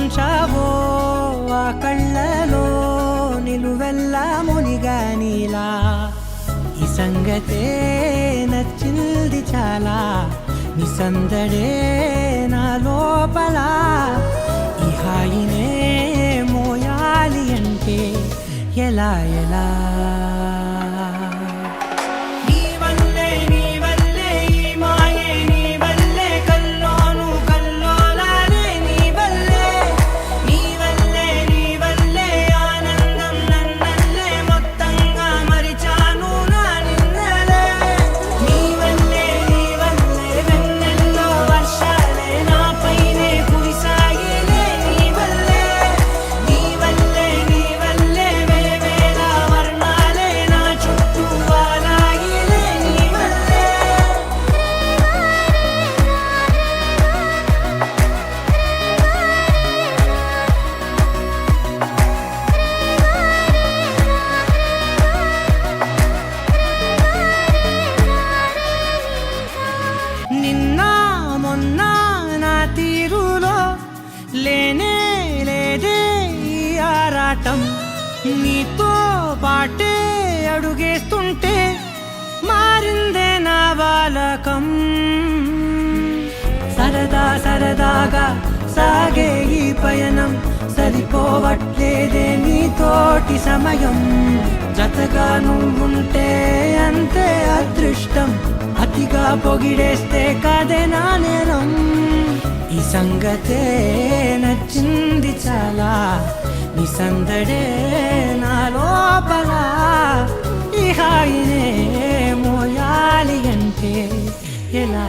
ఉంచావో ఆ కళ్ళలో నిలువెల్లా మునిగా నీలా ఈ సంగతే నచ్చింది చాలా నీ సందడే నా లోపల ఈ హాయినే మోయాలి అంటే ఎలా ఎలా లేనే లేదే ఈ ఆరాటం నీతో పాటే అడుగేస్తుంటే మారిందే నా బాలకం సరదా సరదాగా సాగే ఈ పయనం సరిపోవట్లేదే నీతోటి సమయం జతగా నువ్వుంటే అంతే అదృష్టం అతిగా పొగిడేస్తే కదే నా నేరం ఈ సంగతే నచ్చింది చాలా నీ సందడే నా లోపల ఈ హాయినే మోయాలి అంటే ఎలా